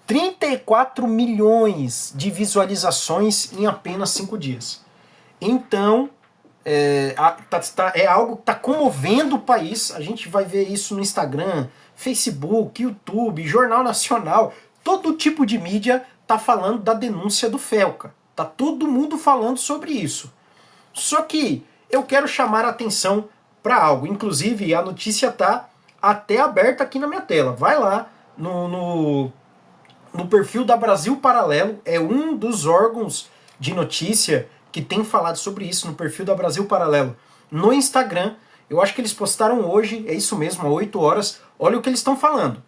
34 milhões de visualizações em apenas 5 dias. Então, é algo que está comovendo o país. A gente vai ver isso no Instagram, Facebook, YouTube, Jornal Nacional. Todo tipo de mídia está falando da denúncia do Felca. Tá todo mundo falando sobre isso. Só que eu quero chamar a atenção para algo. Inclusive, a notícia está até aberta aqui na minha tela. Vai lá no perfil da Brasil Paralelo, é um dos órgãos de notícia que tem falado sobre isso, no perfil da Brasil Paralelo, no Instagram. Eu acho que eles postaram hoje, é isso mesmo, há 8 horas. Olha o que eles estão falando.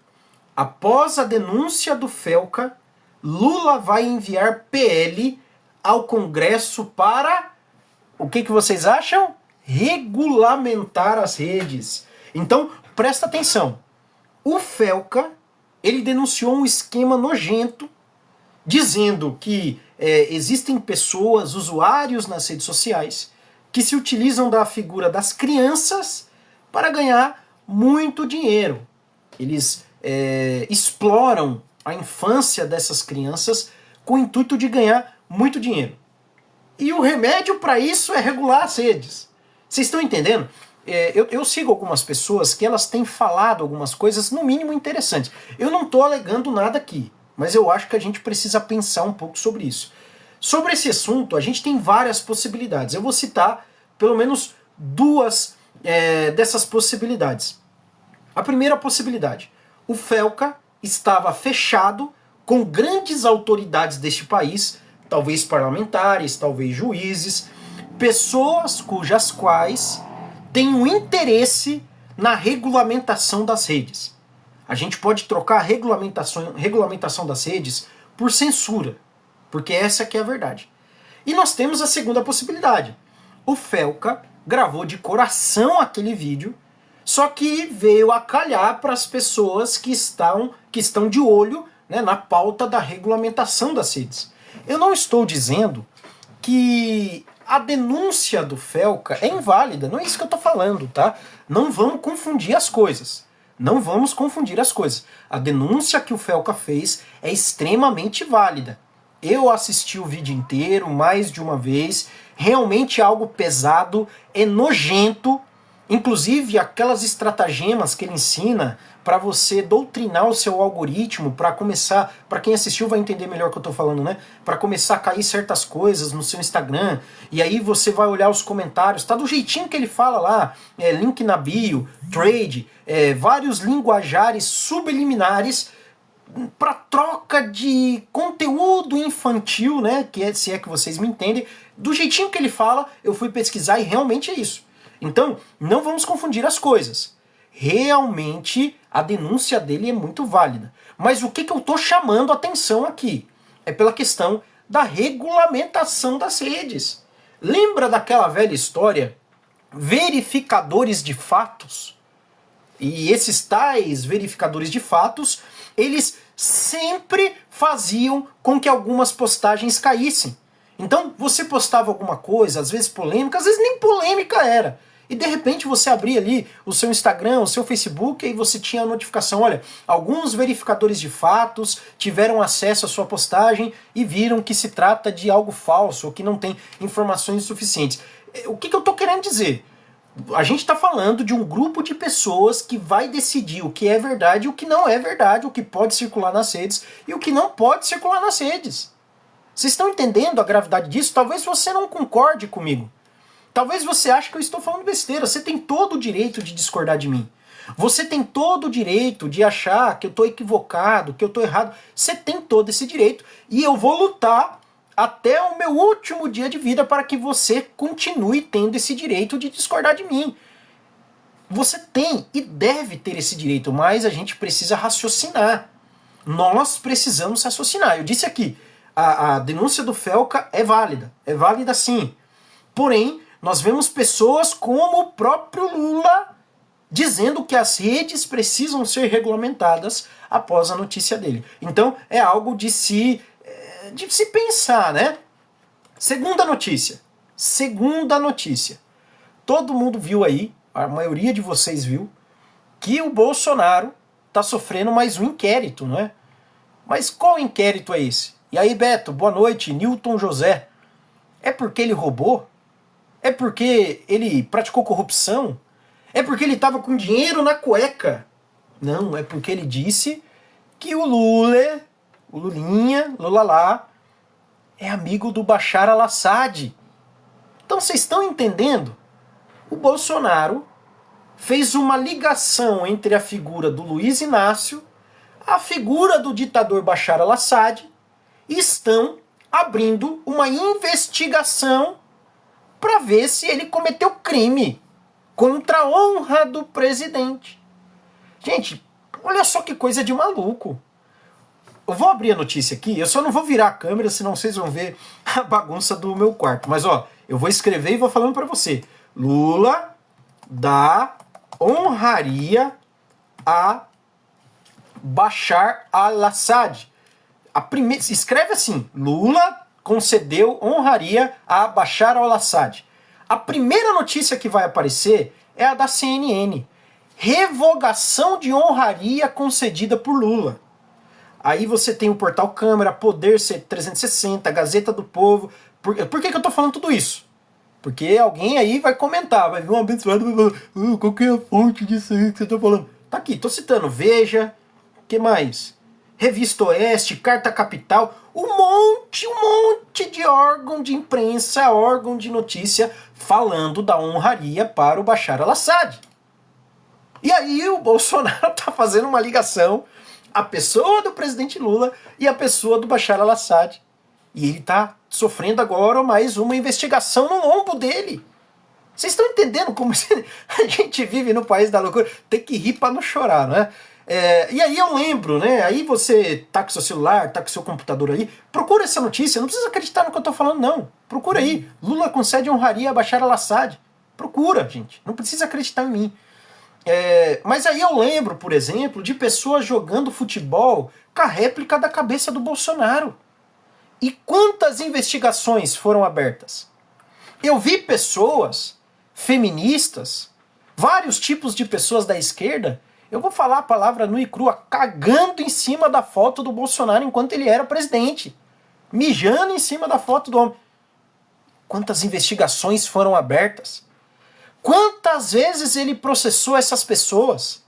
Após a denúncia do Felca, Lula vai enviar PL ao Congresso para... O que vocês acham? Regulamentar as redes. Então, presta atenção. O Felca, ele denunciou um esquema nojento, dizendo que existem pessoas, usuários nas redes sociais, que se utilizam da figura das crianças para ganhar muito dinheiro. Eles exploram a infância dessas crianças com o intuito de ganhar muito dinheiro. E o remédio para isso é regular as redes. Vocês estão entendendo? Eu sigo algumas pessoas que elas têm falado algumas coisas, no mínimo, interessantes. Eu não estou alegando nada aqui, mas eu acho que a gente precisa pensar um pouco sobre isso. Sobre esse assunto, a gente tem várias possibilidades. Eu vou citar pelo menos 2 dessas possibilidades. A primeira possibilidade. O Felca estava fechado com grandes autoridades deste país, talvez parlamentares, talvez juízes, pessoas cujas quais têm um interesse na regulamentação das redes. A gente pode trocar a regulamentação das redes por censura, porque essa que é a verdade. E nós temos a segunda possibilidade. O Felca gravou de coração aquele vídeo, só que veio a calhar para as pessoas que estão de olho, né, na pauta da regulamentação das redes. Eu não estou dizendo que a denúncia do Felca é inválida, não é isso que eu estou falando, tá? Não vamos confundir as coisas. Não vamos confundir as coisas. A denúncia que o Felca fez é extremamente válida. Eu assisti o vídeo inteiro, mais de uma vez, realmente é algo pesado, é nojento, inclusive aquelas estratagemas que ele ensina para você doutrinar o seu algoritmo, para começar, para quem assistiu vai entender melhor o que eu tô falando, né? Para começar a cair certas coisas no seu Instagram, e aí você vai olhar os comentários, tá do jeitinho que ele fala lá, link na bio, trade, vários linguajares subliminares para troca de conteúdo infantil, né? Se é que vocês me entendem, do jeitinho que ele fala, eu fui pesquisar e realmente é isso. Então, não vamos confundir as coisas. Realmente, a denúncia dele é muito válida. Mas o que eu estou chamando a atenção aqui? É pela questão da regulamentação das redes. Lembra daquela velha história? Verificadores de fatos? E esses tais verificadores de fatos, eles sempre faziam com que algumas postagens caíssem. Então, você postava alguma coisa, às vezes polêmica, às vezes nem polêmica era. E de repente você abria ali o seu Instagram, o seu Facebook, e aí você tinha a notificação, olha, alguns verificadores de fatos tiveram acesso à sua postagem e viram que se trata de algo falso, ou que não tem informações suficientes. O que eu estou querendo dizer? A gente está falando de um grupo de pessoas que vai decidir o que é verdade e o que não é verdade, o que pode circular nas redes e o que não pode circular nas redes. Vocês estão entendendo a gravidade disso? Talvez você não concorde comigo. Talvez você ache que eu estou falando besteira. Você tem todo o direito de discordar de mim. Você tem todo o direito de achar que eu estou equivocado, que eu estou errado. Você tem todo esse direito. E eu vou lutar até o meu último dia de vida para que você continue tendo esse direito de discordar de mim. Você tem e deve ter esse direito, mas a gente precisa raciocinar. Nós precisamos raciocinar. Eu disse aqui, a denúncia do Felca é válida sim. Porém, nós vemos pessoas como o próprio Lula dizendo que as redes precisam ser regulamentadas após a notícia dele. Então, é algo de se pensar, né? Segunda notícia. Todo mundo viu aí, a maioria de vocês viu, que o Bolsonaro está sofrendo mais um inquérito, não é? Mas qual inquérito é esse? E aí, Beto, boa noite, Newton José. É porque ele roubou? É porque ele praticou corrupção? É porque ele estava com dinheiro na cueca? Não, é porque ele disse que o Lula, o Lulinha, Lula lá, é amigo do Bashar al-Assad. Então vocês estão entendendo? O Bolsonaro fez uma ligação entre a figura do Luiz Inácio, a figura do ditador Bashar al-Assad, e estão abrindo uma investigação para ver se ele cometeu crime contra a honra do presidente. Gente, olha só que coisa de maluco. Eu vou abrir a notícia aqui, eu só não vou virar a câmera, senão vocês vão ver a bagunça do meu quarto. Mas ó, eu vou escrever e vou falando para você. Lula dá honraria a Bashar al-Assad. Escreve assim, Lula concedeu honraria a Bashar al-Assad. A primeira notícia que vai aparecer é a da CNN. Revogação de honraria concedida por Lula. Aí você tem o Portal Câmara, Poder 360, Gazeta do Povo. Por que eu tô falando tudo isso? Porque alguém aí vai comentar, vai vir um abençoado e vai falar, qual que é a fonte disso aí que você tá falando? Tá aqui, tô citando Veja, que mais? Revista Oeste, Carta Capital, um monte de órgão de imprensa, órgão de notícia falando da honraria para o Bashar al-Assad. E aí o Bolsonaro tá fazendo uma ligação, a pessoa do presidente Lula e a pessoa do Bashar al-Assad. E ele tá sofrendo agora mais uma investigação no lombo dele. Vocês estão entendendo como a gente vive no país da loucura? Tem que rir para não chorar, né? E aí eu lembro, né? Aí você tá com seu celular, tá com seu computador aí, procura essa notícia, não precisa acreditar no que eu tô falando, não. Procura aí. Lula concede honraria a Bashar al-Assad. Procura, gente. Não precisa acreditar em mim. Mas aí eu lembro, por exemplo, de pessoas jogando futebol com a réplica da cabeça do Bolsonaro. E quantas investigações foram abertas? Eu vi pessoas feministas, vários tipos de pessoas da esquerda, eu vou falar a palavra nua e crua, cagando em cima da foto do Bolsonaro enquanto ele era presidente. Mijando em cima da foto do homem. Quantas investigações foram abertas? Quantas vezes ele processou essas pessoas?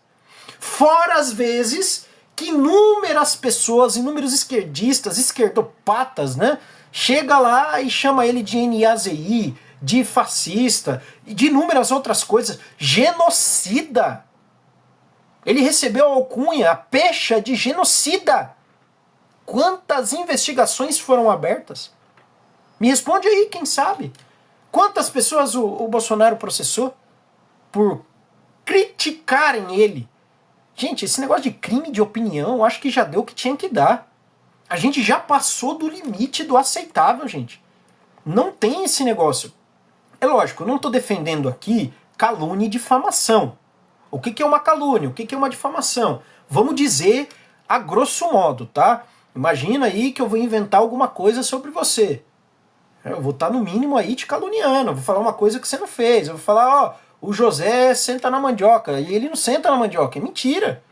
Fora as vezes que inúmeras pessoas, inúmeros esquerdistas, esquerdopatas, né? Chega lá e chama ele de NAZI, de fascista, e de inúmeras outras coisas. Genocida! Ele recebeu a alcunha, a pecha de genocida. Quantas investigações foram abertas? Me responde aí, quem sabe? Quantas pessoas o Bolsonaro processou por criticarem ele? Gente, esse negócio de crime de opinião, eu acho que já deu o que tinha que dar. A gente já passou do limite do aceitável, gente. Não tem esse negócio. É lógico, eu não estou defendendo aqui calúnia e difamação. O que é uma calúnia? O que é uma difamação? Vamos dizer a grosso modo, tá? Imagina aí que eu vou inventar alguma coisa sobre você. Eu vou estar no mínimo aí te caluniando, eu vou falar uma coisa que você não fez. Eu vou falar, ó, o José senta na mandioca, e ele não senta na mandioca. É mentira.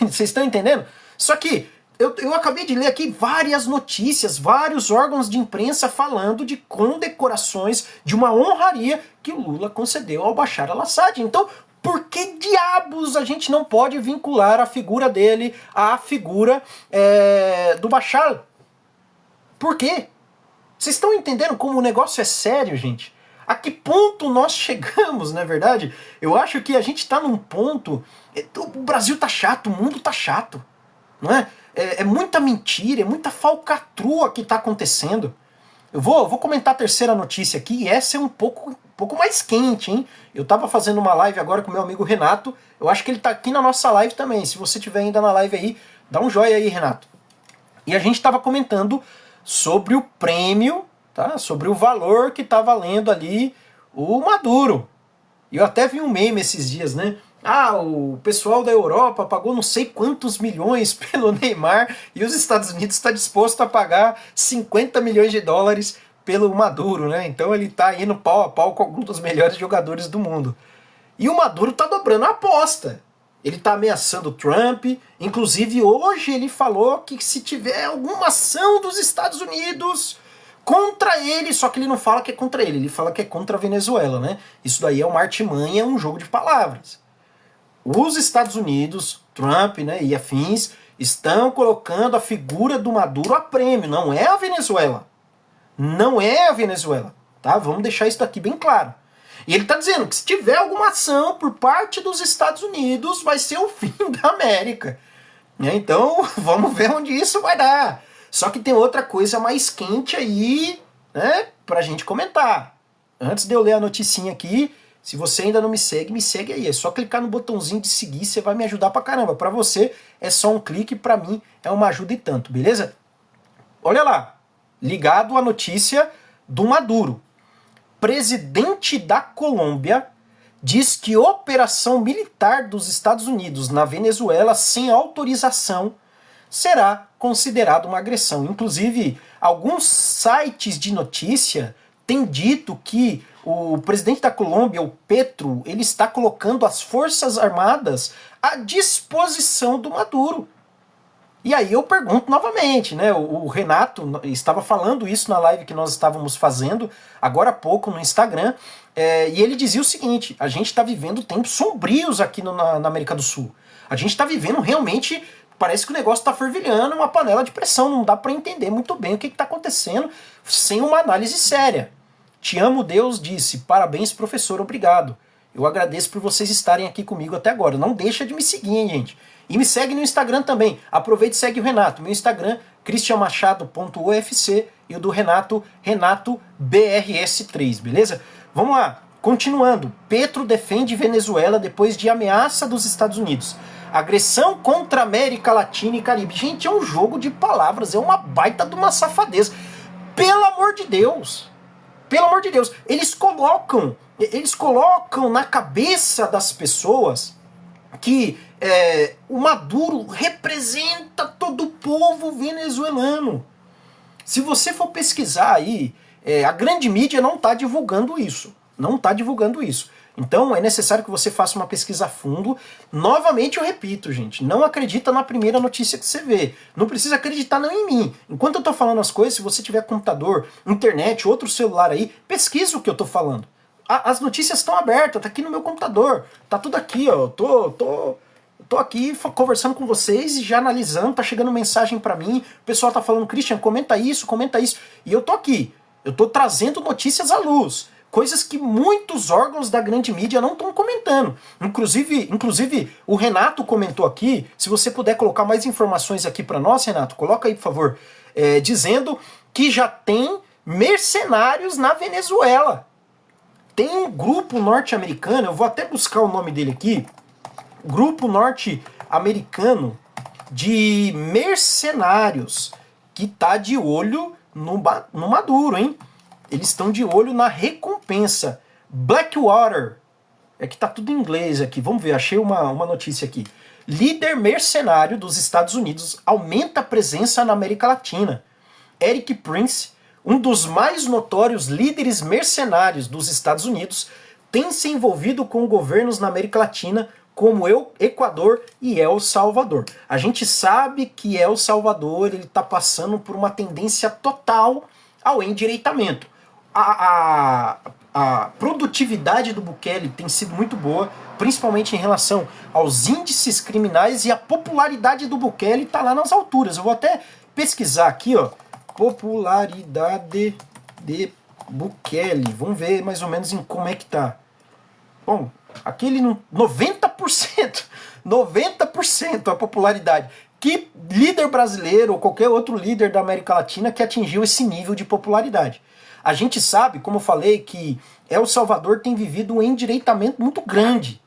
Vocês estão entendendo? Só que eu acabei de ler aqui várias notícias, vários órgãos de imprensa falando de condecorações de uma honraria que o Lula concedeu ao Bashar al-Assad. Então, por que diabos a gente não pode vincular a figura dele à figura do Bashar? Por quê? Vocês estão entendendo como o negócio é sério, gente? A que ponto nós chegamos, na verdade? Eu acho que a gente está num ponto... O Brasil tá chato, o mundo tá chato. Não é? É muita mentira, é muita falcatrua que está acontecendo. Eu vou comentar a terceira notícia aqui, e essa é um pouco mais quente, hein? Eu estava fazendo uma live agora com meu amigo Renato, eu acho que ele está aqui na nossa live também. Se você estiver ainda na live aí, dá um joinha aí, Renato. E a gente estava comentando sobre o prêmio, tá? Sobre o valor que está valendo ali o Maduro. E eu até vi um meme esses dias, né? Ah, o pessoal da Europa pagou não sei quantos milhões pelo Neymar e os Estados Unidos está disposto a pagar 50 milhões de dólares pelo Maduro, né? Então ele está indo pau a pau com alguns dos melhores jogadores do mundo. E o Maduro está dobrando a aposta. Ele está ameaçando o Trump. Inclusive, hoje ele falou que se tiver alguma ação dos Estados Unidos contra ele, só que ele não fala que é contra ele fala que é contra a Venezuela, né? Isso daí é uma artimanha, é um jogo de palavras. Os Estados Unidos, Trump, né, e afins, estão colocando a figura do Maduro a prêmio, não é a Venezuela. Não é a Venezuela, tá? Vamos deixar isso daqui bem claro. E ele está dizendo que se tiver alguma ação por parte dos Estados Unidos, vai ser o fim da América. Então, vamos ver onde isso vai dar. Só que tem outra coisa mais quente aí, né, pra gente comentar. Antes de eu ler a noticinha aqui, se você ainda não me segue aí. É só clicar no botãozinho de seguir, você vai me ajudar pra caramba. Pra você é só um clique, pra mim é uma ajuda e tanto, beleza? Olha lá, ligado à notícia do Maduro. Presidente da Colômbia diz que operação militar dos Estados Unidos na Venezuela sem autorização será considerado uma agressão. Inclusive, alguns sites de notícia têm dito que o presidente da Colômbia, o Petro, ele está colocando as forças armadas à disposição do Maduro. E aí eu pergunto novamente, né? O Renato estava falando isso na live que nós estávamos fazendo agora há pouco no Instagram, e ele dizia o seguinte: a gente está vivendo tempos sombrios aqui na América do Sul. A gente está vivendo realmente, parece que o negócio está fervilhando, uma panela de pressão, não dá para entender muito bem o que está acontecendo sem uma análise séria. Te amo, Deus disse, parabéns professor, obrigado. Eu agradeço por vocês estarem aqui comigo até agora. Não deixa de me seguir, hein, gente. E me segue no Instagram também. Aproveite e segue o Renato. Meu Instagram, cristianmachado.ufc, e o do Renato, RenatoBRS3, beleza? Vamos lá. Continuando. Petro defende Venezuela depois de ameaça dos Estados Unidos. Agressão contra a América Latina e Caribe. Gente, é um jogo de palavras. É uma baita de uma safadeza. Pelo amor de Deus. Pelo amor de Deus. Eles colocam na cabeça das pessoas que o Maduro representa todo o povo venezuelano. Se você for pesquisar aí, a grande mídia não está divulgando isso. Não está divulgando isso. Então é necessário que você faça uma pesquisa a fundo. Novamente eu repito, gente, não acredita na primeira notícia que você vê. Não precisa acreditar não em mim. Enquanto eu estou falando as coisas, se você tiver computador, internet, outro celular aí, pesquisa o que eu estou falando. As notícias estão abertas, tá aqui no meu computador. Tá tudo aqui, ó. Tô aqui conversando com vocês e já analisando, tá chegando mensagem para mim. O pessoal tá falando, Christian, comenta isso, comenta isso. E eu tô aqui. Eu tô trazendo notícias à luz. Coisas que muitos órgãos da grande mídia não estão comentando. Inclusive, o Renato comentou aqui, se você puder colocar mais informações aqui para nós, Renato, coloca aí, por favor, dizendo que já tem mercenários na Venezuela. Tem um grupo norte-americano, eu vou até buscar o nome dele aqui, grupo norte-americano de mercenários que tá de olho no Maduro, hein? Eles estão de olho na recompensa. Blackwater, é que tá tudo em inglês aqui, vamos ver, achei uma notícia aqui. Líder mercenário dos Estados Unidos aumenta a presença na América Latina. Eric Prince, um dos mais notórios líderes mercenários dos Estados Unidos, tem se envolvido com governos na América Latina, como Equador e El Salvador. A gente sabe que El Salvador está passando por uma tendência total ao endireitamento. A produtividade do Bukele tem sido muito boa, principalmente em relação aos índices criminais, e a popularidade do Bukele está lá nas alturas. Eu vou até pesquisar aqui, ó, popularidade de Bukele. Vamos ver mais ou menos em como é que tá. Bom, aquele 90%, 90% a popularidade. Que líder brasileiro ou qualquer outro líder da América Latina que atingiu esse nível de popularidade? A gente sabe, como eu falei, que El Salvador tem vivido um endireitamento muito grande,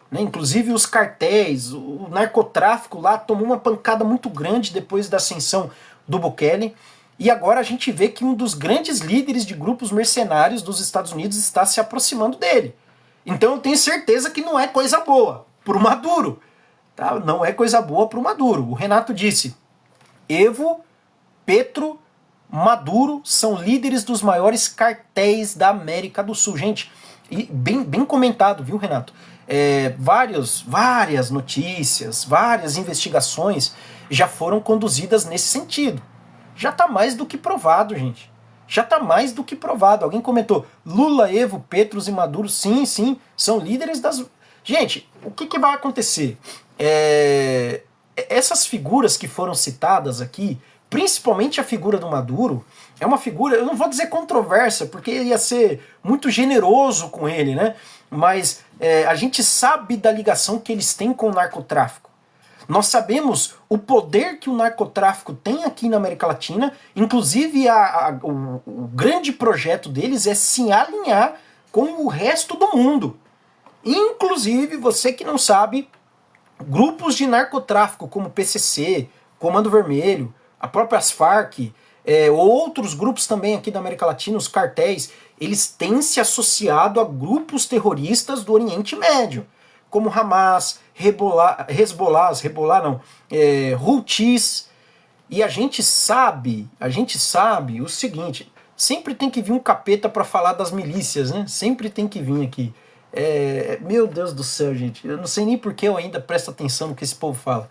né? Inclusive os cartéis, o narcotráfico lá tomou uma pancada muito grande depois da ascensão do Bukele. E agora a gente vê que um dos grandes líderes de grupos mercenários dos Estados Unidos está se aproximando dele. Então eu tenho certeza que não é coisa boa para o Maduro. Tá? Não é coisa boa para o Maduro. O Renato disse, Evo, Petro, Maduro são líderes dos maiores cartéis da América do Sul. Gente, e bem comentado, viu, Renato? várias notícias, várias investigações já foram conduzidas nesse sentido. Já está mais do que provado, gente. Já está mais do que provado. Alguém comentou, Lula, Evo, Petros e Maduro, sim, são líderes das... Gente, o que vai acontecer? Essas figuras que foram citadas aqui, principalmente a figura do Maduro, é uma figura, eu não vou dizer controversa, porque ia ser muito generoso com ele, né? Mas a gente sabe da ligação que eles têm com o narcotráfico. Nós sabemos o poder que o narcotráfico tem aqui na América Latina, inclusive o grande projeto deles é se alinhar com o resto do mundo. Inclusive, você que não sabe, grupos de narcotráfico como PCC, Comando Vermelho, a própria Farc, outros grupos também aqui da América Latina, os cartéis, eles têm se associado a grupos terroristas do Oriente Médio, como Hamas, Houthis. E a gente sabe o seguinte, sempre tem que vir um capeta para falar das milícias, né? Sempre tem que vir aqui. Meu Deus do céu, gente, eu não sei nem por que eu ainda presto atenção no que esse povo fala.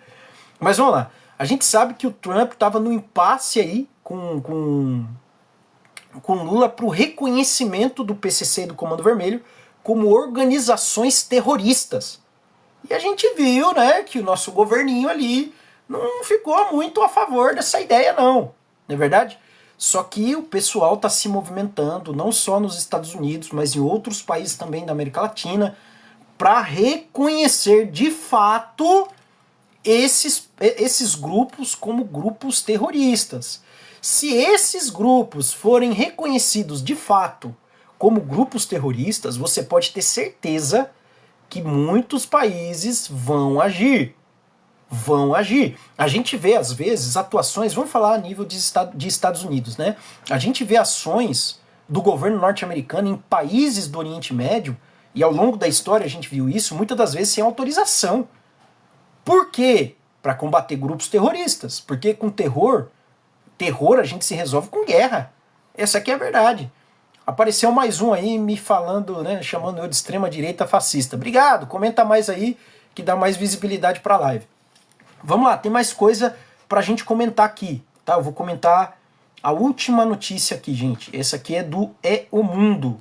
Mas vamos lá, a gente sabe que o Trump estava no impasse aí com Lula para o reconhecimento do PCC e do Comando Vermelho como organizações terroristas. E a gente viu, né, que o nosso governinho ali não ficou muito a favor dessa ideia, não é verdade? Só que o pessoal está se movimentando, não só nos Estados Unidos, mas em outros países também da América Latina, para reconhecer de fato esses grupos como grupos terroristas. Se esses grupos forem reconhecidos de fato como grupos terroristas, você pode ter certeza que muitos países vão agir. A gente vê, às vezes, atuações, vamos falar a nível de Estados Unidos, né? A gente vê ações do governo norte-americano em países do Oriente Médio, e ao longo da história a gente viu isso, muitas das vezes sem autorização. Por quê? Para combater grupos terroristas. Porque com terror a gente se resolve com guerra. Essa aqui é a verdade. Apareceu mais um aí me falando, né, chamando eu de extrema-direita fascista. Obrigado, comenta mais aí, que dá mais visibilidade para a live. Vamos lá, tem mais coisa pra gente comentar aqui, tá? Eu vou comentar a última notícia aqui, gente. Essa aqui é do O Mundo.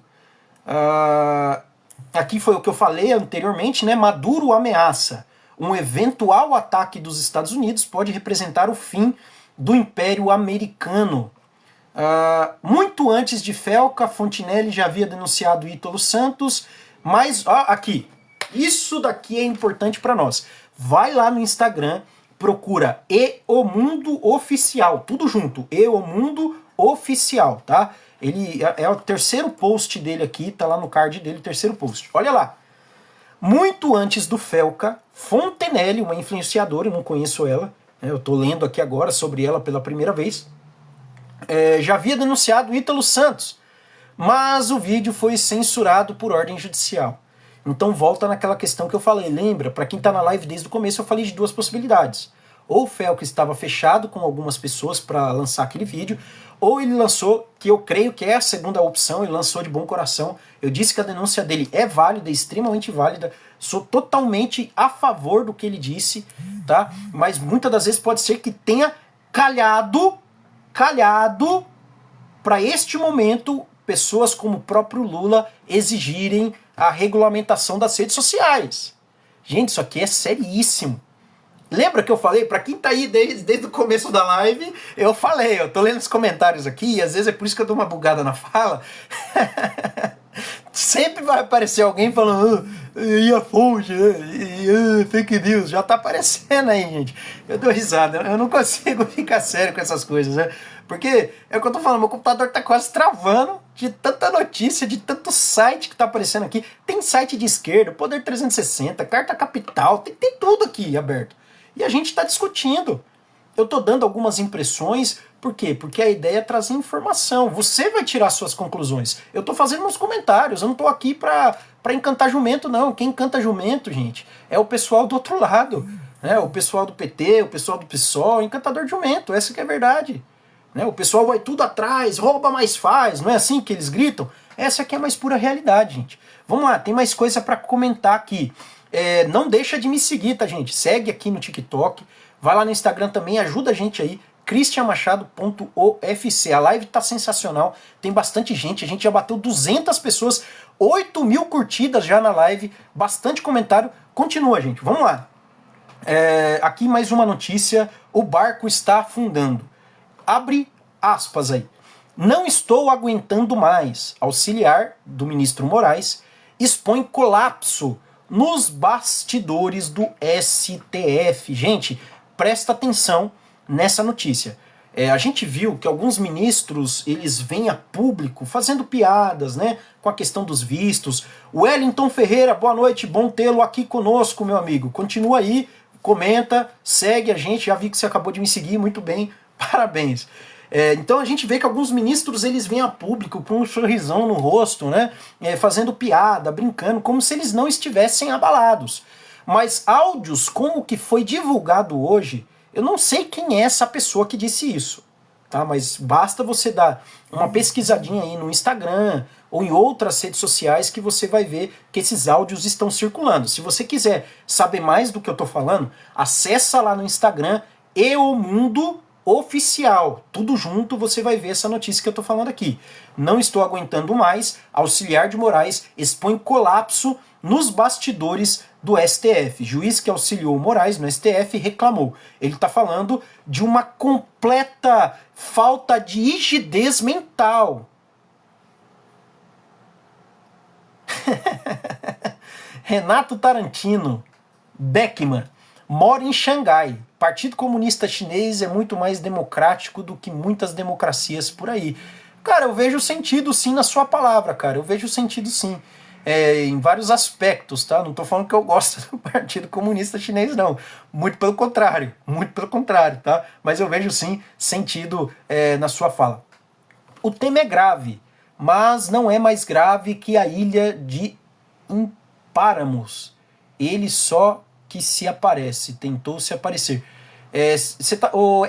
Aqui foi o que eu falei anteriormente, né? Maduro ameaça. Um eventual ataque dos Estados Unidos pode representar o fim do Império Americano. Muito antes de Felca, Fontinelli já havia denunciado Ítalo Santos, mas aqui, isso daqui é importante para nós. Vai lá no Instagram, procura O Mundo Oficial, tudo junto, O Mundo Oficial, tá? Ele é o terceiro post dele aqui, tá lá no card dele, terceiro post. Olha lá. Muito antes do Felca, Fontenelle, uma influenciadora, eu não conheço ela, eu tô lendo aqui agora sobre ela pela primeira vez, já havia denunciado Ítalo Santos, mas o vídeo foi censurado por ordem judicial. Então volta naquela questão que eu falei, lembra? Para quem está na live desde o começo eu falei de duas possibilidades. Ou o Felca estava fechado com algumas pessoas para lançar aquele vídeo, ou ele lançou, que eu creio que é a segunda opção, ele lançou de bom coração. Eu disse que a denúncia dele é válida, extremamente válida, sou totalmente a favor do que ele disse, tá? Mas muitas das vezes pode ser que tenha calhado para este momento pessoas como o próprio Lula exigirem a regulamentação das redes sociais. Gente, isso aqui é seríssimo. Lembra que eu falei, para quem tá aí desde o começo da live, eu falei, eu tô lendo os comentários aqui, e às vezes é por isso que eu dou uma bugada na fala. Sempre vai aparecer alguém falando, e a fonte, fake news, já tá aparecendo aí, gente. Eu dou risada, eu não consigo ficar sério com essas coisas, né? Porque é o que eu tô falando, meu computador tá quase travando de tanta notícia, de tanto site que tá aparecendo aqui. Tem site de esquerda, Poder 360, Carta Capital, tem tudo aqui aberto. E a gente está discutindo. Eu estou dando algumas impressões, por quê? Porque a ideia é trazer informação. Você vai tirar suas conclusões. Eu estou fazendo meus comentários, eu não estou aqui para encantar jumento, não. Quem encanta jumento, gente, é o pessoal do outro lado. Né? O pessoal do PT, o pessoal do PSOL, encantador de jumento, essa que é a verdade. Né? O pessoal vai tudo atrás, rouba mais faz, não é assim que eles gritam? Essa aqui é a mais pura realidade, gente. Vamos lá, tem mais coisa para comentar aqui. Não deixa de me seguir, tá, gente? Segue aqui no TikTok, vai lá no Instagram também, ajuda a gente aí, cristianmachado.ofc. A live tá sensacional, tem bastante gente, a gente já bateu 200 pessoas, 8.000 curtidas já na live, bastante comentário. Continua, gente, vamos lá. Aqui mais uma notícia, o barco está afundando. Abre aspas aí. Não estou aguentando mais. Auxiliar do ministro Moraes expõe colapso nos bastidores do STF. Gente, presta atenção nessa notícia. A gente viu que alguns ministros, eles vêm a público fazendo piadas, né, com a questão dos vistos. O Wellington Ferreira, boa noite, bom tê-lo aqui conosco, meu amigo. Continua aí, comenta, segue a gente, já vi que você acabou de me seguir, muito bem, parabéns. Então a gente vê que alguns ministros, eles vêm a público com um sorrisão no rosto, né, fazendo piada, brincando, como se eles não estivessem abalados. Mas áudios como o que foi divulgado hoje, eu não sei quem é essa pessoa que disse isso, tá? Mas basta você dar uma pesquisadinha aí no Instagram ou em outras redes sociais que você vai ver que esses áudios estão circulando. Se você quiser saber mais do que eu tô falando, acessa lá no Instagram EOMundo Oficial. Tudo junto você vai ver essa notícia que eu tô falando aqui. Não estou aguentando mais, auxiliar de Moraes expõe colapso nos bastidores do STF. Juiz que auxiliou Moraes no STF reclamou. Ele está falando de uma completa falta de rigidez mental. Renato Tarantino, Beckman, mora em Xangai. Partido Comunista Chinês é muito mais democrático do que muitas democracias por aí. Cara, eu vejo sentido sim na sua palavra, cara. Eu vejo sentido sim. Em vários aspectos, tá? Não tô falando que eu gosto do Partido Comunista Chinês, não. Muito pelo contrário, tá? Mas eu vejo sim sentido na sua fala. O tema é grave, mas não é mais grave que a ilha de Impáramos. Ele só que se aparece, tentou se aparecer.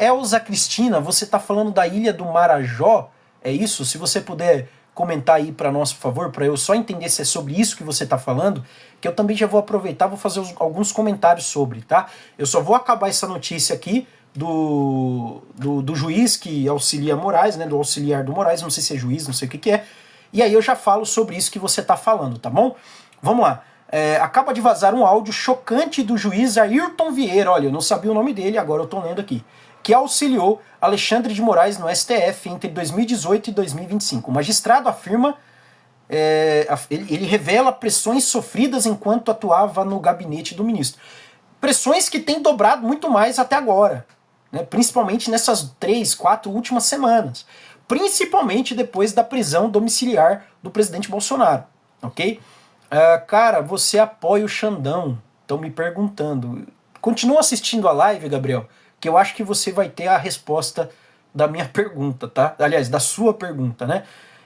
Elza Cristina, você tá falando da ilha do Marajó? É isso? Se você puder comentar aí para nós, por favor, para eu só entender se é sobre isso que você está falando, que eu também já vou aproveitar, vou fazer alguns comentários sobre, tá? Eu só vou acabar essa notícia aqui do juiz que auxilia Moraes, né, do auxiliar do Moraes, não sei se é juiz, não sei o que é, e aí eu já falo sobre isso que você está falando, tá bom? Vamos lá. Acaba de vazar um áudio chocante do juiz Ayrton Vieira, olha, eu não sabia o nome dele, agora eu tô lendo aqui, que auxiliou Alexandre de Moraes no STF entre 2018 e 2025. O magistrado afirma, ele revela pressões sofridas enquanto atuava no gabinete do ministro. Pressões que têm dobrado muito mais até agora, né, principalmente nessas 3, 4 últimas semanas. Principalmente depois da prisão domiciliar do presidente Bolsonaro, ok? Cara, você apoia o Xandão? Estão me perguntando. Continua assistindo a live, Gabriel, que eu acho que você vai ter a resposta da minha pergunta, tá? Aliás, da sua pergunta, né?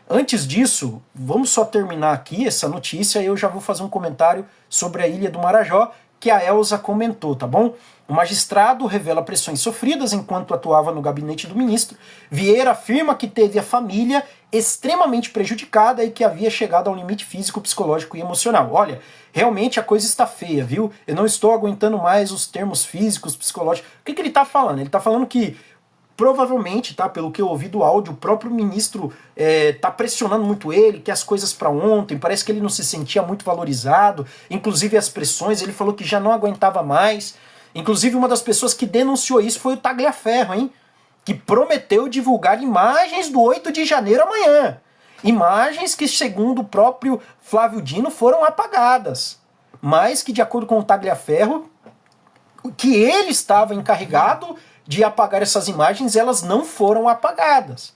Antes disso, vamos só terminar aqui essa notícia e eu já vou fazer um comentário sobre a Ilha do Marajó, que a Elza comentou, tá bom? O magistrado revela pressões sofridas enquanto atuava no gabinete do ministro. Vieira afirma que teve a família extremamente prejudicada e que havia chegado ao limite físico, psicológico e emocional. Olha, realmente a coisa está feia, viu? Eu não estou aguentando mais os termos físicos, psicológicos. O que ele está falando? Ele está falando que provavelmente, tá, pelo que eu ouvi do áudio, o próprio ministro tá pressionando muito ele, que as coisas para ontem, parece que ele não se sentia muito valorizado, inclusive as pressões, ele falou que já não aguentava mais. Inclusive uma das pessoas que denunciou isso foi o Tagliaferro, hein? Que prometeu divulgar imagens do 8 de janeiro amanhã. Imagens que, segundo o próprio Flávio Dino, foram apagadas. Mas que, de acordo com o Tagliaferro, que ele estava encarregado de apagar essas imagens, elas não foram apagadas.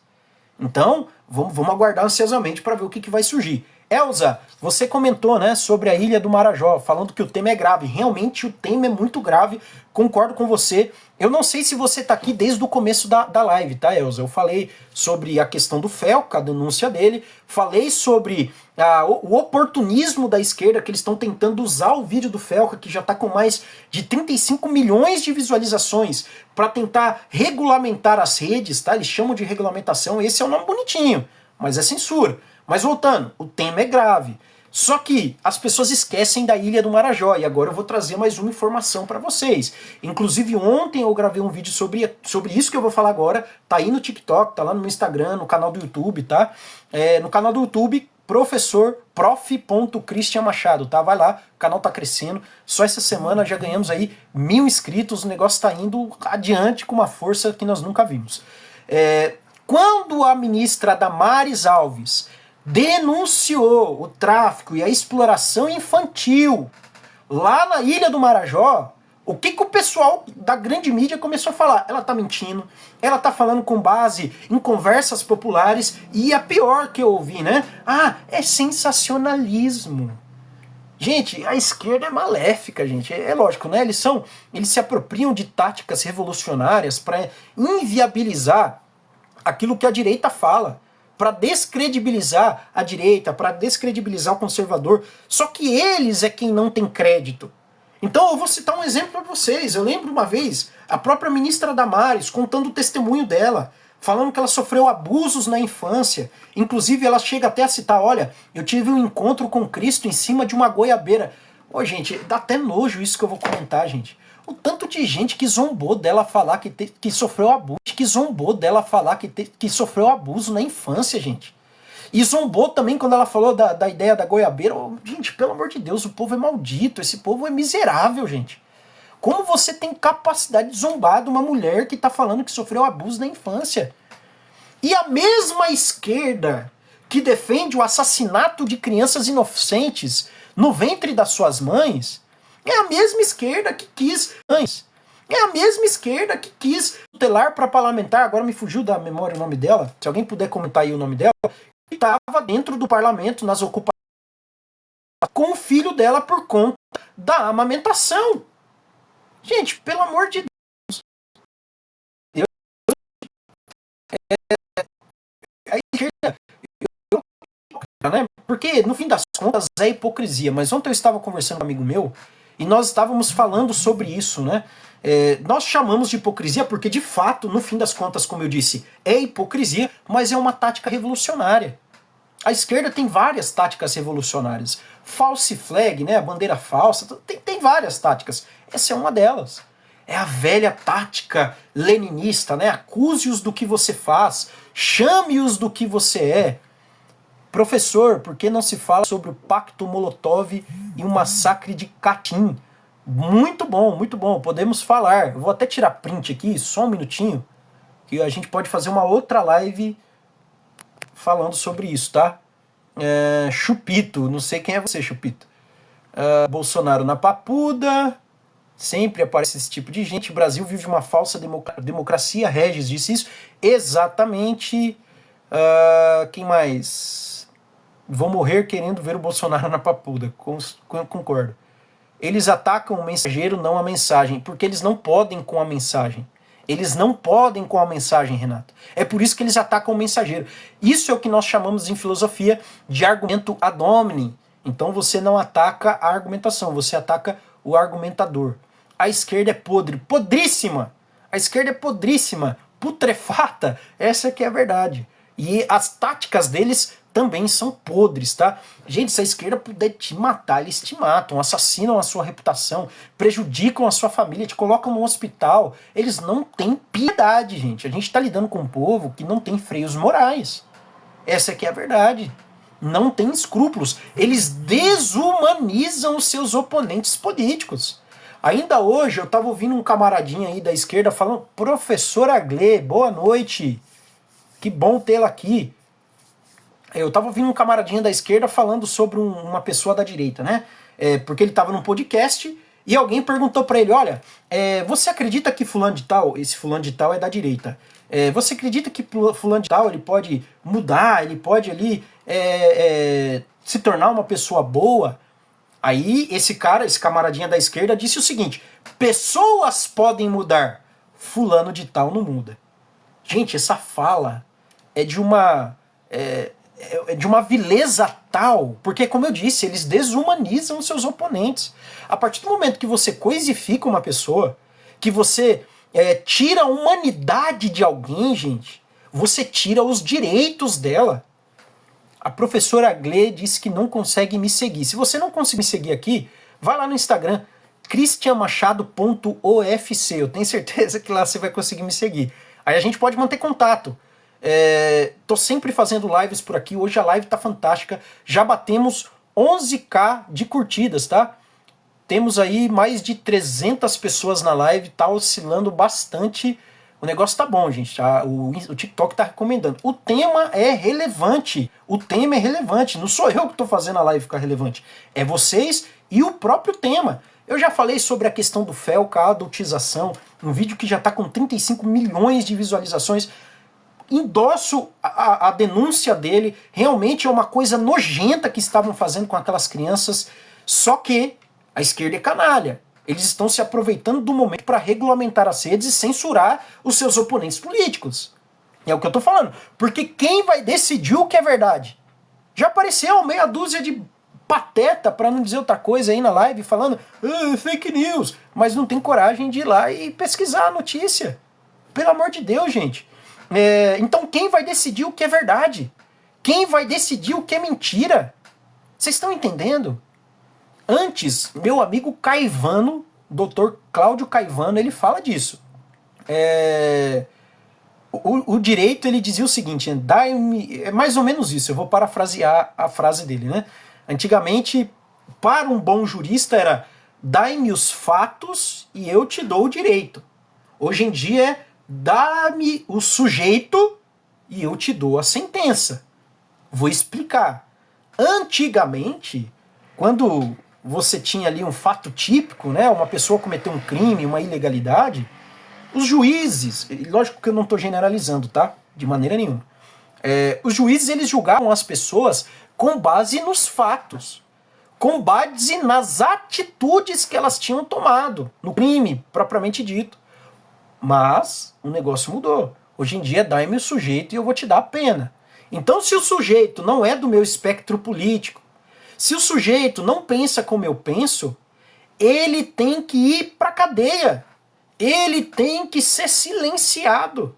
Então, vamos aguardar ansiosamente para ver o que vai surgir. Elza, você comentou, né, sobre a Ilha do Marajó, falando que o tema é grave. Realmente o tema é muito grave, concordo com você. Eu não sei se você está aqui desde o começo da live, tá, Elza? Eu falei sobre a questão do Felca, a denúncia dele, falei sobre o oportunismo da esquerda, que eles estão tentando usar o vídeo do Felca, que já está com mais de 35 milhões de visualizações, para tentar regulamentar as redes, tá? Eles chamam de regulamentação, esse é um nome bonitinho, mas é censura. Mas voltando, o tema é grave. Só que as pessoas esquecem da Ilha do Marajó, e agora eu vou trazer mais uma informação para vocês. Inclusive ontem eu gravei um vídeo sobre isso que eu vou falar agora, tá aí no TikTok, tá lá no meu Instagram, no canal do YouTube, tá? No canal do YouTube, prof.cristian Machado, tá? Vai lá, o canal tá crescendo, só essa semana já ganhamos aí 1000 inscritos, o negócio tá indo adiante com uma força que nós nunca vimos. Quando a ministra Damares Alves denunciou o tráfico e a exploração infantil lá na Ilha do Marajó, o que o pessoal da grande mídia começou a falar? Ela tá mentindo, ela tá falando com base em conversas populares, e a pior que eu ouvi, né? Ah, é sensacionalismo. Gente, a esquerda é maléfica, gente. É lógico, né? Eles se apropriam de táticas revolucionárias para inviabilizar aquilo que a direita fala, para descredibilizar a direita, para descredibilizar o conservador. Só que eles é quem não tem crédito. Então eu vou citar um exemplo para vocês. Eu lembro uma vez a própria ministra Damares contando o testemunho dela, falando que ela sofreu abusos na infância. Inclusive ela chega até a citar, olha, eu tive um encontro com Cristo em cima de uma goiabeira. Ô, gente, dá até nojo isso que eu vou comentar, gente. O tanto de gente que zombou dela falar que sofreu abuso, que zombou dela falar que sofreu abuso na infância, gente. E zombou também quando ela falou da ideia da goiabeira. Oh, gente, pelo amor de Deus, o povo é maldito, esse povo é miserável, gente. Como você tem capacidade de zombar de uma mulher que está falando que sofreu abuso na infância? E a mesma esquerda que defende o assassinato de crianças inocentes no ventre das suas mães é a mesma esquerda que quis mães. É a mesma esquerda que quis tutelar para parlamentar, agora me fugiu da memória o nome dela, se alguém puder comentar aí o nome dela, que estava dentro do parlamento nas ocupações com o filho dela por conta da amamentação. Gente, pelo amor de Deus. A esquerda, né? Porque no fim das contas é hipocrisia. Mas ontem eu estava conversando com um amigo meu e nós estávamos falando sobre isso, né? Nós chamamos de hipocrisia porque, de fato, no fim das contas, como eu disse, é hipocrisia, mas é uma tática revolucionária. A esquerda tem várias táticas revolucionárias. False flag, né, a bandeira falsa, tem várias táticas. Essa é uma delas. É a velha tática leninista, né? Acuse-os do que você faz, chame-os do que você é. Professor, por que não se fala sobre o Pacto Molotov e o massacre de Katyn? Muito bom, podemos falar. Eu vou até tirar print aqui, só um minutinho, que a gente pode fazer uma outra live falando sobre isso, tá? Chupito, não sei quem é você, Chupito. Bolsonaro na papuda, sempre aparece esse tipo de gente. O Brasil vive uma falsa democracia, Regis disse isso. Exatamente. Quem mais? Vou morrer querendo ver o Bolsonaro na papuda, concordo. Eles atacam o mensageiro, não a mensagem, porque eles não podem com a mensagem. Eles não podem com a mensagem, Renato. É por isso que eles atacam o mensageiro. Isso é o que nós chamamos em filosofia de argumento ad hominem. Então você não ataca a argumentação, você ataca o argumentador. A esquerda é podre, podríssima. A esquerda é podríssima, putrefata. Essa que é a verdade. E as táticas deles também são podres, tá? Gente, se a esquerda puder te matar, eles te matam, assassinam a sua reputação, prejudicam a sua família, te colocam no hospital. Eles não têm piedade, gente. A gente tá lidando com um povo que não tem freios morais. Essa aqui é a verdade. Não tem escrúpulos. Eles desumanizam os seus oponentes políticos. Ainda hoje eu tava ouvindo um camaradinho aí da esquerda falando: professor Aglê, boa noite. Que bom tê-la aqui. Eu tava ouvindo um camaradinho da esquerda falando sobre uma pessoa da direita, né? Porque ele tava num podcast e alguém perguntou pra ele: olha, você acredita que fulano de tal, esse fulano de tal é da direita, você acredita que fulano de tal ele pode mudar, ele pode ali se tornar uma pessoa boa? Aí esse camaradinha da esquerda disse o seguinte: pessoas podem mudar, fulano de tal não muda. Gente, essa fala é de uma vileza tal, porque, como eu disse, eles desumanizam os seus oponentes. A partir do momento que você coisifica uma pessoa, que você tira a humanidade de alguém, gente, você tira os direitos dela. A professora Gle disse que não consegue me seguir. Se você não conseguir me seguir aqui, vai lá no Instagram, cristianmachado.ofc. Eu tenho certeza que lá você vai conseguir me seguir. Aí a gente pode manter contato. Tô sempre fazendo lives por aqui. Hoje a live tá fantástica. Já batemos 11k de curtidas, tá? Temos aí mais de 300 pessoas na live, tá oscilando bastante. O negócio tá bom, gente. O TikTok tá recomendando. O tema é relevante. O tema é relevante. Não sou eu que tô fazendo a live ficar relevante. É vocês e o próprio tema. Eu já falei sobre a questão do Felca, a adultização, um vídeo que já tá com 35 milhões de visualizações. Endosso a denúncia dele. Realmente é uma coisa nojenta que estavam fazendo com aquelas crianças. Só que a esquerda é canalha. Eles estão se aproveitando do momento para regulamentar as redes e censurar os seus oponentes políticos. É o que eu tô falando. Porque quem vai decidir o que é verdade? Já apareceu meia dúzia de pateta, para não dizer outra coisa, aí na live, falando fake news, mas não tem coragem de ir lá e pesquisar a notícia. Pelo amor de Deus, gente. Então quem vai decidir o que é verdade? Quem vai decidir o que é mentira? Vocês estão entendendo? Antes, meu amigo Caivano, Dr. Cláudio Caivano, ele fala disso. O direito, ele dizia o seguinte, é mais ou menos isso, eu vou parafrasear a frase dele, né? Antigamente, para um bom jurista era dai-me os fatos e eu te dou o direito. Hoje em dia é dá-me o sujeito e eu te dou a sentença. Vou explicar. Antigamente, quando você tinha ali um fato típico, né, uma pessoa cometeu um crime, uma ilegalidade, os juízes, lógico que eu não estou generalizando, tá? De maneira nenhuma. Os juízes, eles julgavam as pessoas com base nos fatos, com base nas atitudes que elas tinham tomado, no crime propriamente dito. Mas o negócio mudou. Hoje em dia, dá-me o sujeito e eu vou te dar a pena. Então, se o sujeito não é do meu espectro político, se o sujeito não pensa como eu penso, ele tem que ir para a cadeia. Ele tem que ser silenciado.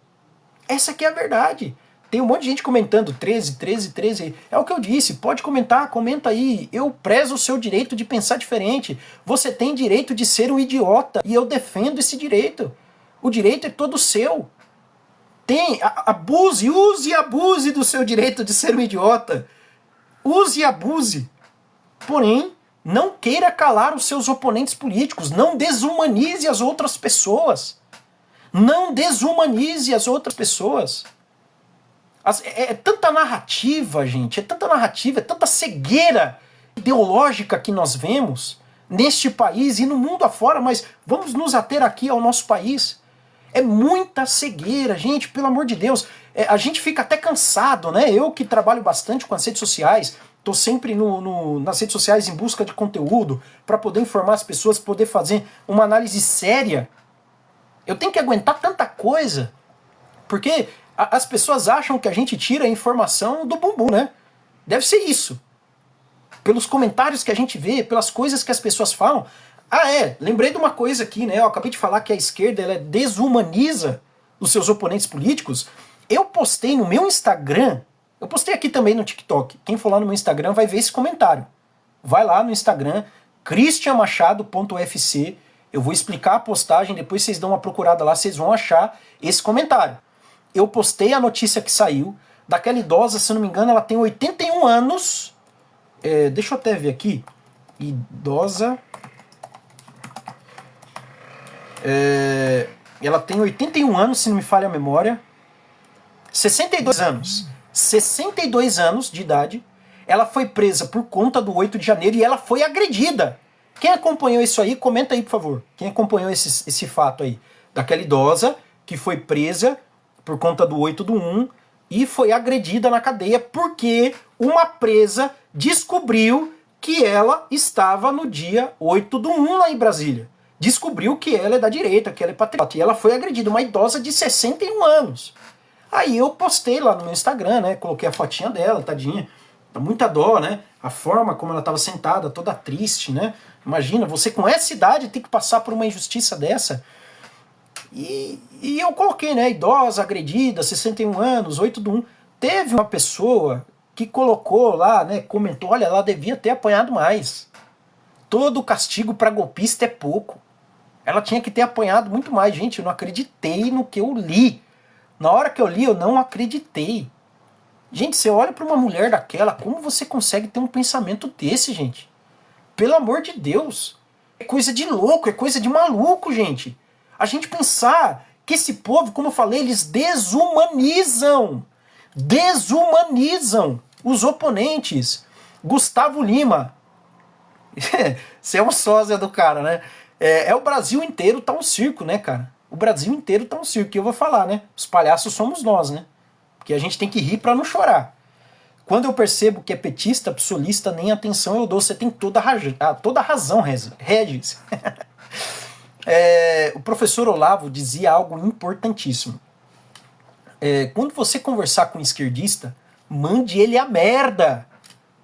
Essa aqui é a verdade. Tem um monte de gente comentando 13, 13, 13. É o que eu disse, pode comentar, comenta aí. Eu prezo o seu direito de pensar diferente. Você tem direito de ser um idiota e eu defendo esse direito. O direito é todo seu. Abuse, use e abuse do seu direito de ser um idiota. Use e abuse. Porém, não queira calar os seus oponentes políticos. Não desumanize as outras pessoas. Não desumanize as outras pessoas. É tanta narrativa, gente. É tanta narrativa, é tanta cegueira ideológica que nós vemos neste país e no mundo afora, mas vamos nos ater aqui ao nosso país. É muita cegueira, gente, pelo amor de Deus. A gente fica até cansado, né? Eu que trabalho bastante com as redes sociais, tô sempre nas redes sociais em busca de conteúdo para poder informar as pessoas, poder fazer uma análise séria. Eu tenho que aguentar tanta coisa, porque as pessoas acham que a gente tira a informação do bumbum, né? Deve ser isso. Pelos comentários que a gente vê, pelas coisas que as pessoas falam. Lembrei de uma coisa aqui, né? Eu acabei de falar que a esquerda ela desumaniza os seus oponentes políticos. Eu postei no meu Instagram, eu postei aqui também no TikTok. Quem for lá no meu Instagram vai ver esse comentário. Vai lá no Instagram, cristianmachado.fc. Eu vou explicar a postagem, depois vocês dão uma procurada lá, vocês vão achar esse comentário. Eu postei a notícia que saiu, daquela idosa, se não me engano, ela tem 81 anos. Deixa eu até ver aqui. Idosa. Ela tem 81 anos, se não me falha a memória. 62 anos. 62 anos de idade. Ela foi presa por conta do 8 de janeiro e ela foi agredida. Quem acompanhou isso aí, comenta aí, por favor. Quem acompanhou esse fato aí? Daquela idosa que foi presa por conta do 8/1 e foi agredida na cadeia porque uma presa descobriu que ela estava no dia 8/1 lá em Brasília. Descobriu que ela é da direita, que ela é patriota. E ela foi agredida, uma idosa de 61 anos. Aí eu postei lá no meu Instagram, né? Coloquei a fotinha dela, tadinha. Dá muita dó, né? A forma como ela estava sentada, toda triste, né? Imagina, você com essa idade tem que passar por uma injustiça dessa. E eu coloquei, né? Idosa, agredida, 61 anos, 8/1. Teve uma pessoa que colocou lá, né, comentou, olha, ela devia ter apanhado mais. Todo castigo para golpista é pouco. Ela tinha que ter apanhado muito mais. Gente, eu não acreditei no que eu li. Na hora que eu li, eu não acreditei. Gente, você olha para uma mulher daquela, como você consegue ter um pensamento desse, gente? Pelo amor de Deus. É coisa de louco, é coisa de maluco, gente. A gente pensar que esse povo, como eu falei, eles desumanizam os oponentes. Gustavo Lima. Você é um sósia do cara, né? O Brasil inteiro tá um circo, né, cara? O Brasil inteiro tá um circo. E eu vou falar, né? Os palhaços somos nós, né? Porque a gente tem que rir pra não chorar. Quando eu percebo que é petista, psolista, nem atenção eu dou. Você tem toda a razão, Regis. O professor Olavo dizia algo importantíssimo. Quando você conversar com um esquerdista, mande ele a merda.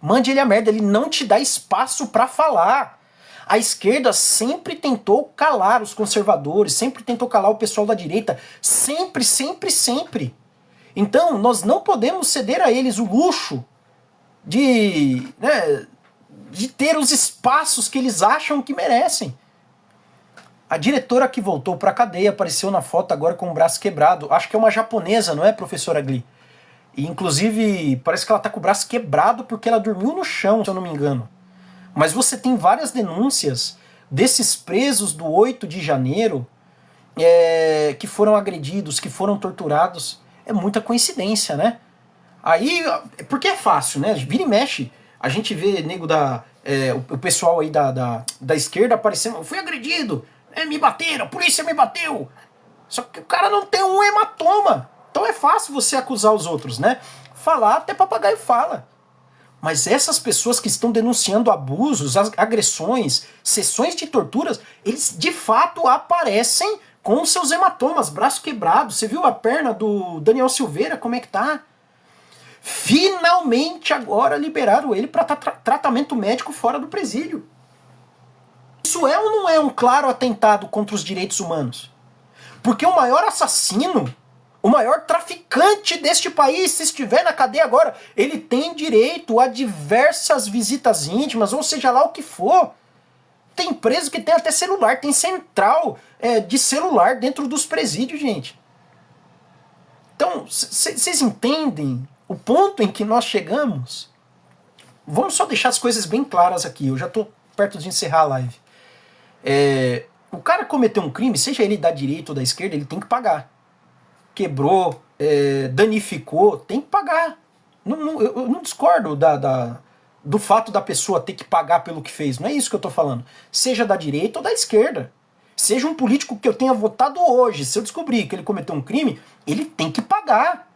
Mande ele a merda. Ele não te dá espaço pra falar. A esquerda sempre tentou calar os conservadores, sempre tentou calar o pessoal da direita. Sempre, sempre, sempre. Então, nós não podemos ceder a eles o luxo de ter os espaços que eles acham que merecem. A diretora que voltou para a cadeia apareceu na foto agora com o braço quebrado. Acho que é uma japonesa, não é, professora Gli? E, inclusive, parece que ela está com o braço quebrado porque ela dormiu no chão, se eu não me engano. Mas você tem várias denúncias desses presos do 8 de janeiro que foram agredidos, que foram torturados. É muita coincidência, né? Aí, porque é fácil, né? Vira e mexe. A gente vê nego o pessoal aí da esquerda aparecendo, eu fui agredido, me bateram, a polícia me bateu. Só que o cara não tem um hematoma. Então é fácil você acusar os outros, né? Falar, até papagaio fala. Mas essas pessoas que estão denunciando abusos, agressões, sessões de torturas, eles de fato aparecem com seus hematomas, braço quebrado. Você viu a perna do Daniel Silveira, como é que tá? Finalmente agora liberaram ele para tratamento médico fora do presídio. Isso é ou não é um claro atentado contra os direitos humanos? Porque o maior assassino, o maior traficante deste país, se estiver na cadeia agora, ele tem direito a diversas visitas íntimas, ou seja lá o que for. Tem preso que tem até celular, tem central de celular dentro dos presídios, gente. Então, vocês entendem o ponto em que nós chegamos? Vamos só deixar as coisas bem claras aqui, eu já estou perto de encerrar a live. O cara cometeu um crime, seja ele da direita ou da esquerda, ele tem que pagar. Quebrou, danificou, tem que pagar. Eu não discordo do fato da pessoa ter que pagar pelo que fez, não é isso que eu estou falando. Seja da direita ou da esquerda. Seja um político que eu tenha votado hoje, se eu descobrir que ele cometeu um crime, ele tem que pagar.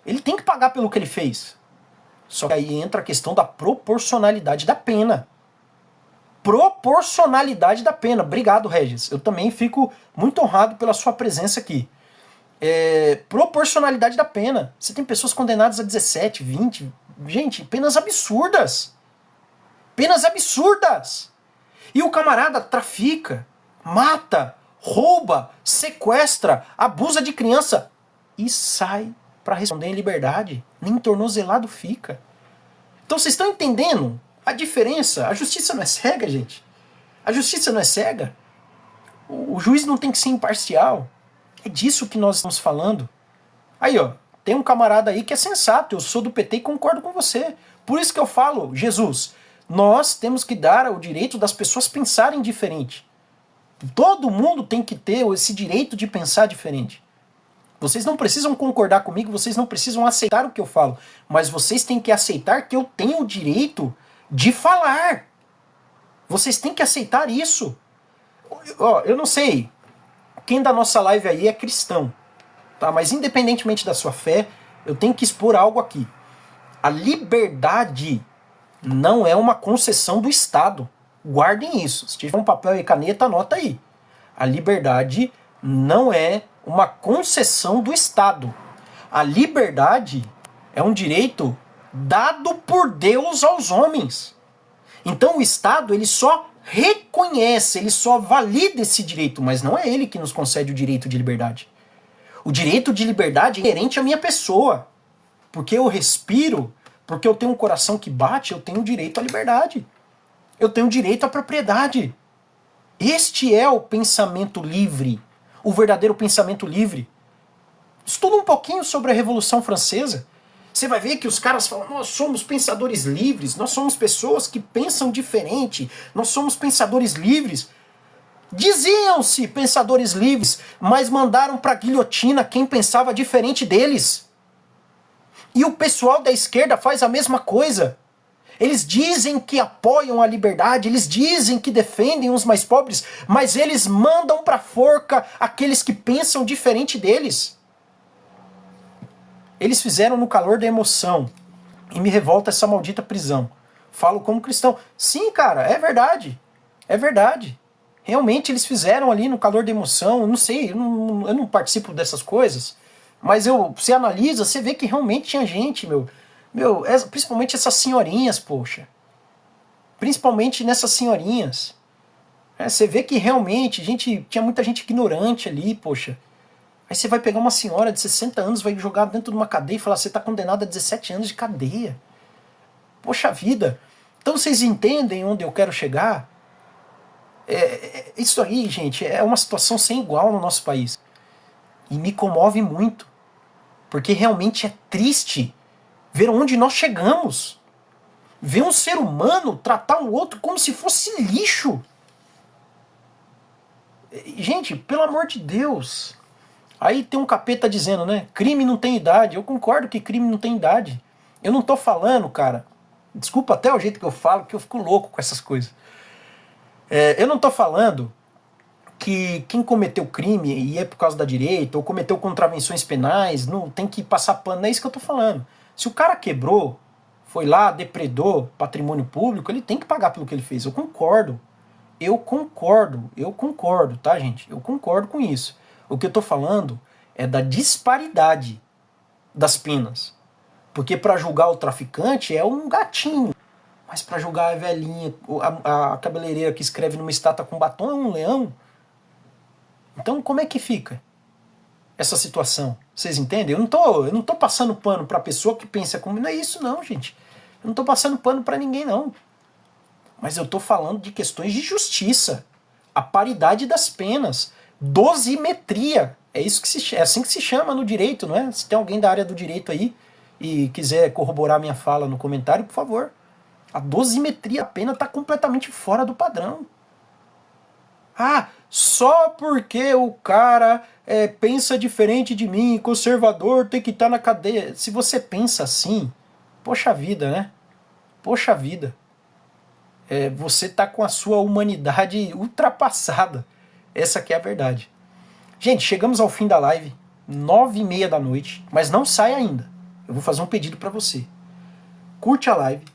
Ele tem que pagar pelo que ele fez. Só que aí entra a questão da proporcionalidade da pena. Proporcionalidade da pena. Obrigado, Regis. Eu também fico muito honrado pela sua presença aqui. Proporcionalidade da pena. Você tem pessoas condenadas a 17, 20... Gente, penas absurdas. Penas absurdas. E o camarada trafica, mata, rouba, sequestra, abusa de criança e sai para responder em liberdade. Nem tornozelado fica. Então vocês estão entendendo a diferença? A justiça não é cega, gente. A justiça não é cega. O juiz não tem que ser imparcial. É disso que nós estamos falando. Aí, ó, tem um camarada aí que é sensato. Eu sou do PT e concordo com você. Por isso que eu falo, Jesus, nós temos que dar o direito das pessoas pensarem diferente. Todo mundo tem que ter esse direito de pensar diferente. Vocês não precisam concordar comigo, vocês não precisam aceitar o que eu falo, mas vocês têm que aceitar que eu tenho o direito de falar. Vocês têm que aceitar isso. Eu não sei quem da nossa live aí é cristão, tá? Mas independentemente da sua fé, eu tenho que expor algo aqui. A liberdade não é uma concessão do Estado. Guardem isso. Se tiver um papel e caneta, anota aí. A liberdade não é uma concessão do Estado. A liberdade é um direito dado por Deus aos homens. Então o Estado, ele só reconhece, ele só valida esse direito, mas não é ele que nos concede o direito de liberdade. O direito de liberdade é inerente à minha pessoa, porque eu respiro Porque eu tenho um coração que bate, eu tenho direito à liberdade. Eu tenho direito à propriedade. Este é o pensamento livre, o verdadeiro pensamento livre. Estuda um pouquinho sobre a Revolução Francesa. Você vai ver que os caras falam, nós somos pensadores livres, nós somos pessoas que pensam diferente, nós somos pensadores livres. Diziam-se pensadores livres, mas mandaram para a guilhotina quem pensava diferente deles. E o pessoal da esquerda faz a mesma coisa. Eles dizem que apoiam a liberdade, eles dizem que defendem os mais pobres, mas eles mandam para a forca aqueles que pensam diferente deles. Eles fizeram no calor da emoção. E me revolta essa maldita prisão. Falo como cristão. Sim, cara, é verdade. É verdade. Realmente eles fizeram ali no calor da emoção. Eu não sei, eu não participo dessas coisas. Mas você analisa, você vê que realmente tinha gente, principalmente essas senhorinhas, poxa. Principalmente nessas senhorinhas. Você vê que realmente tinha muita gente ignorante ali, poxa. Aí você vai pegar uma senhora de 60 anos, vai jogar dentro de uma cadeia e falar, você está condenada a 17 anos de cadeia. Poxa vida. Então vocês entendem onde eu quero chegar? Isso aí, gente, é uma situação sem igual no nosso país. E me comove muito. Porque realmente é triste ver onde nós chegamos. Ver um ser humano tratar o outro como se fosse lixo. Gente, pelo amor de Deus. Aí tem um capeta dizendo, né? Crime não tem idade. Eu concordo que crime não tem idade. Eu não tô falando, cara. Desculpa até o jeito que eu falo, que eu fico louco com essas coisas. Eu não tô falando que quem cometeu crime e é por causa da direita, ou cometeu contravenções penais, não tem que passar pano. Não é isso que eu tô falando. Se o cara quebrou, foi lá, depredou patrimônio público, ele tem que pagar pelo que ele fez. Eu concordo. Eu concordo, tá, gente? Eu concordo com isso. O que eu tô falando é da disparidade das penas. Porque para julgar o traficante é um gatinho. Mas para julgar a velhinha, a cabeleireira que escreve numa estátua com batom é um leão. Então como é que fica essa situação? Vocês entendem? Eu não tô passando pano para a pessoa que pensa como... Não é isso não, gente. Eu não tô passando pano para ninguém, não. Mas eu tô falando de questões de justiça. A paridade das penas. Dosimetria. É assim que se chama no direito, não é? Se tem alguém da área do direito aí e quiser corroborar minha fala no comentário, por favor. A dosimetria da pena está completamente fora do padrão. Ah, só porque o cara pensa diferente de mim, conservador, tem que estar na cadeia. Se você pensa assim, poxa vida, né? Poxa vida. Você está com a sua humanidade ultrapassada. Essa aqui é a verdade. Gente, chegamos ao fim da live, 9h30 da noite, mas não sai ainda. Eu vou fazer um pedido para você. Curte a live,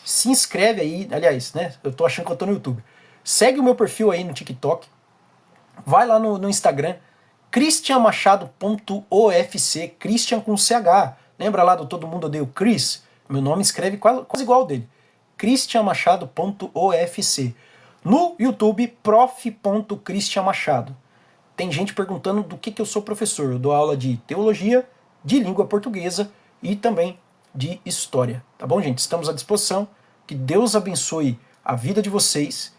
se inscreve aí, aliás, né? Eu tô achando que eu tô no YouTube. Segue o meu perfil aí no TikTok. Vai lá no Instagram, cristianmachado.ofc, Christian com CH. Lembra lá do Todo Mundo Odeia o Chris? Meu nome escreve quase igual ao dele. cristianmachado.ofc. No YouTube, prof.cristianmachado. Tem gente perguntando do que eu sou professor. Eu dou aula de teologia, de língua portuguesa e também de história. Tá bom, gente? Estamos à disposição. Que Deus abençoe a vida de vocês